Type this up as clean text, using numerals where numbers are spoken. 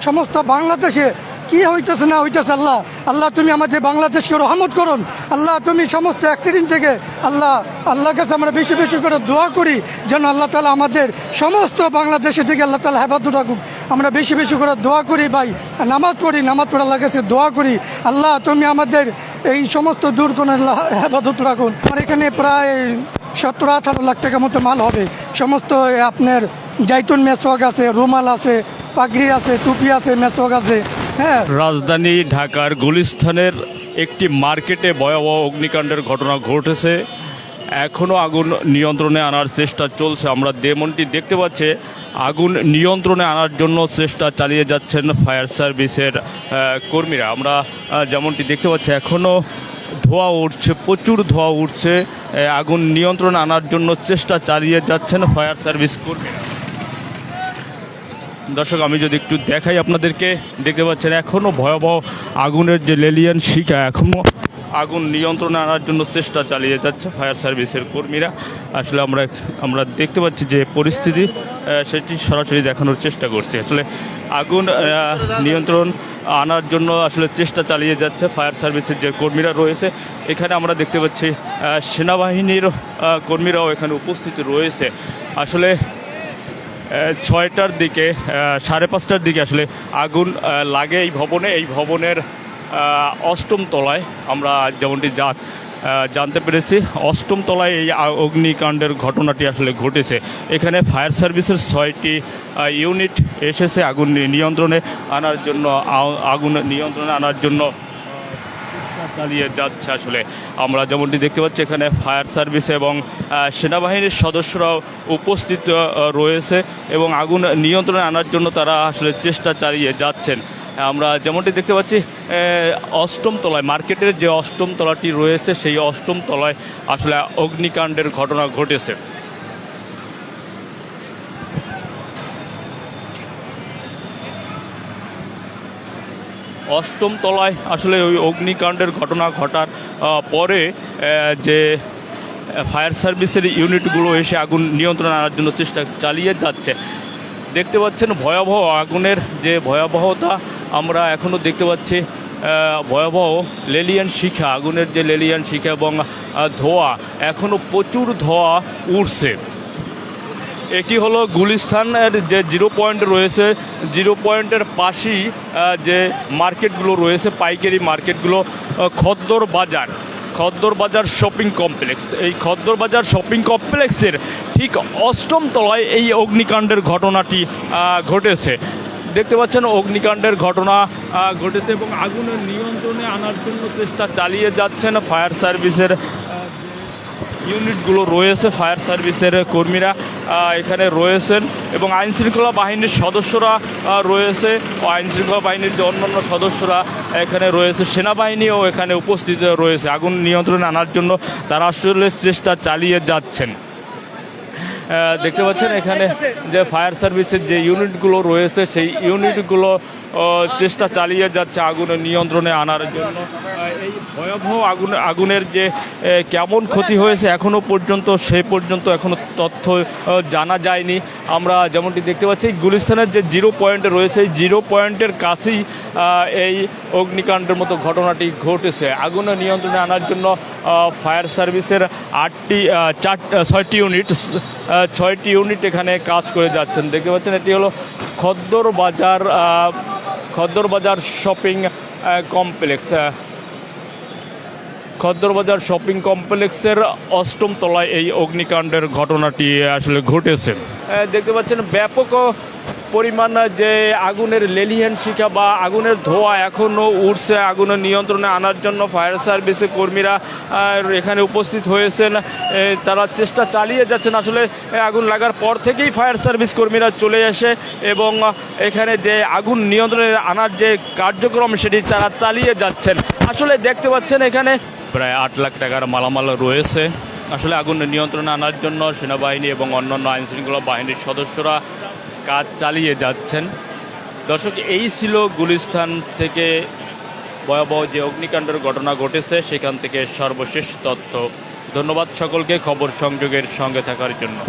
সমস্ত বাংলাদেশে কি হইতেছে না হইতেছে, আল্লাহ আল্লাহ তুমি আমাদের বাংলাদেশকে রহমত করুন। আল্লাহ তুমি সমস্ত অ্যাক্সিডেন্ট থেকে আল্লাহর কাছে আমরা বেশি বেশি করে দোয়া করি যেন আল্লাহ তালা আমাদের সমস্ত বাংলাদেশে থেকে আল্লাহ তালা হেফাজত রাখুক। আমরা বেশি বেশি করে দোয়া করি ভাই, নামাজ পড়ি, নামাজ পড়ে আল্লাহর কাছে দোয়া করি আল্লাহ তুমি আমাদের এই সমস্ত দূর করে আল্লাহ হেফাজত রাখুন। আমার এখানে প্রায় 17-18 লাখ টাকা মতো মাল হবে। সমস্ত আপনার জাইতুন মেসওয়াক আছে, রুমাল আছে, পাগড়ি আছে, টুপি আছে, মেসওয়াক আছে। হ্যাঁ, রাজধানী ঢাকার গুলিস্তানের একটি মার্কেটে ভয়াবহ অগ্নিকাণ্ডের ঘটনা ঘটেছে। এখনও আগুন নিয়ন্ত্রণে আনার চেষ্টা চলছে। আমরা যেমনটি দেখতে পাচ্ছি আগুন নিয়ন্ত্রণে আনার জন্য চেষ্টা চালিয়ে যাচ্ছেন ফায়ার সার্ভিসের কর্মীরা। আমরা যেমনটি দেখতে পাচ্ছি এখনও ধোঁয়া উঠছে, প্রচুর ধোঁয়া উঠছে। আগুন নিয়ন্ত্রণে আনার জন্য চেষ্টা চালিয়ে যাচ্ছেন ফায়ার সার্ভিস কর্মীরা। দর্শক আমি যদি একটু দেখাই আপনাদেরকে, দেখতে পাচ্ছেন এখনও ভয়াবহ আগুনের যে লেলিয়ান শিখা, এখনও আগুন নিয়ন্ত্রণে আনার জন্য চেষ্টা চালিয়ে যাচ্ছে ফায়ার সার্ভিসের কর্মীরা। আসলে আমরা দেখতে পাচ্ছি যে পরিস্থিতি সেটি সরাসরি দেখানোর চেষ্টা করছি। আসলে আগুন নিয়ন্ত্রণ আনার জন্য আসলে চেষ্টা চালিয়ে যাচ্ছে ফায়ার সার্ভিসের যে কর্মীরা রয়েছে। এখানে আমরা দেখতে পাচ্ছি সেনাবাহিনীর কর্মীরাও এখানে উপস্থিত রয়েছে। আসলে 6টার দিকে, 5:30টার দিকে আসলে আগুন লাগে এই ভবনে। এই ভবনের 8ম তলায় আমরা যেমনটি জানতে পেরেছি, 8ম তলায় এই অগ্নিকাণ্ডের ঘটনাটি আসলে ঘটেছে। এখানে ফায়ার সার্ভিসের 6টি ইউনিট এসেছে আগুন নিয়ন্ত্রণে আনার জন্য চালিয়ে যাচ্ছে। আসলে আমরা যেমনটি দেখতে পাচ্ছি এখানে ফায়ার সার্ভিস এবং সেনাবাহিনীর সদস্যরাও উপস্থিত রয়েছে এবং আগুন নিয়ন্ত্রণে আনার জন্য তারা আসলে চেষ্টা চালিয়ে যাচ্ছেন। আমরা যেমনটি দেখতে পাচ্ছি 8ম তলায়, মার্কেটের যে 8ম তলাটি রয়েছে সেই 8ম তলায় আসলে অগ্নিকাণ্ডের ঘটনা ঘটেছে। অষ্টম তলায় আসলে ওই অগ্নিকাণ্ডের ঘটনা ঘটার পরে যে ফায়ার সার্ভিসের ইউনিটগুলো এসে আগুন নিয়ন্ত্রণে আনার জন্য চেষ্টা চালিয়ে যাচ্ছে। দেখতে পাচ্ছেন ভয়াবহ আগুনের যে ভয়াবহতা আমরা এখনও দেখতে পাচ্ছি। ভয়াবহ লেলিয়ান শিখা, আগুনের যে লেলিয়ান শিখা এবং ধোঁয়া, এখনও প্রচুর ধোঁয়া উঠছে। এটি হলো গুলিস্তানের যে 0 পয়েন্ট রয়েছে, 0 পয়েন্টের পাশেই যে মার্কেটগুলো রয়েছে, পাইকারি মার্কেটগুলো, খদ্দর বাজার শপিং কমপ্লেক্স। এই খদ্দর বাজার শপিং কমপ্লেক্সের ঠিক 8ম তলায় এই অগ্নিকাণ্ডের ঘটনাটি ঘটেছে। দেখতে পাচ্ছেন অগ্নিকাণ্ডের ঘটনা ঘটেছে এবং আগুনের নিয়ন্ত্রণে আনার জন্য চেষ্টা চালিয়ে যাচ্ছেন ফায়ার সার্ভিসের ইউনিটগুলো রয়েছে। ফায়ার সার্ভিসের কর্মীরা এখানে রয়েছেন এবং আইনশৃঙ্খলা বাহিনীর সদস্যরা রয়েছে। আইনশৃঙ্খলা বাহিনীর যে অন্যান্য সদস্যরা এখানে রয়েছে, সেনাবাহিনীও এখানে উপস্থিত রয়েছে। আগুন নিয়ন্ত্রণে আনার জন্য তারা আসলে চেষ্টা চালিয়ে যাচ্ছেন। দেখতে পাচ্ছেন এখানে যে ফায়ার সার্ভিসের যে ইউনিটগুলো রয়েছে সেই ইউনিটগুলো চেষ্টা চালিয়ে যাচ্ছে আগুনের নিয়ন্ত্রণে আনার জন্য। এই ভয়াবহ আগুনের যে কেমন ক্ষতি হয়েছে এখনও পর্যন্ত এখনও তথ্য জানা যায়নি। আমরা যেমনটি দেখতে পাচ্ছি গুলিস্তানের যে 0 পয়েন্ট রয়েছে, এই 0 পয়েন্টের কাছেই এই অগ্নিকাণ্ডের মতো ঘটনাটি ঘটেছে। আগুনের নিয়ন্ত্রণে আনার জন্য ফায়ার সার্ভিসের 6টি ইউনিট এখানে কাজ করে যাচ্ছেন। দেখতে পাচ্ছেন এটি হলো খদ্দর বাজার শপিং কমপ্লেক্স। খদ্দর বাজার শপিং কমপ্লেক্সের 8ম তলায় এই অগ্নিকাণ্ডের ঘটনাটি আসলে ঘটেছে। দেখতে পাচ্ছেন ব্যাপক পরিমাণ যে আগুনের লেলিহান শিখা বা আগুনের ধোঁয়া এখনও উঠছে। আগুনের নিয়ন্ত্রণে আনার জন্য ফায়ার সার্ভিসের কর্মীরা এখানে উপস্থিত হয়েছেন, তারা চেষ্টা চালিয়ে যাচ্ছেন। আসলে আগুন লাগার পর থেকেই ফায়ার সার্ভিস কর্মীরা চলে আসে এবং এখানে যে আগুন নিয়ন্ত্রণে আনার যে কার্যক্রম সেটি তারা চালিয়ে যাচ্ছেন। আসলে দেখতে পাচ্ছেন এখানে প্রায় 8 লাখ টাকার মালামাল রয়েছে। আসলে আগুন নিয়ন্ত্রণে আনার জন্য সেনাবাহিনী এবং অন্যান্য আইনশৃঙ্খলা বাহিনীর সদস্যরা কাজ চালিয়ে যাচ্ছেন। দর্শক, এই ছিল গুলিস্তান থেকে ভয়াবহ যে অগ্নিকাণ্ডের ঘটনা ঘটেছে সেখান থেকে সর্বশেষ তথ্য। ধন্যবাদ সকলকে খবর সংযোগের সঙ্গে থাকার জন্য।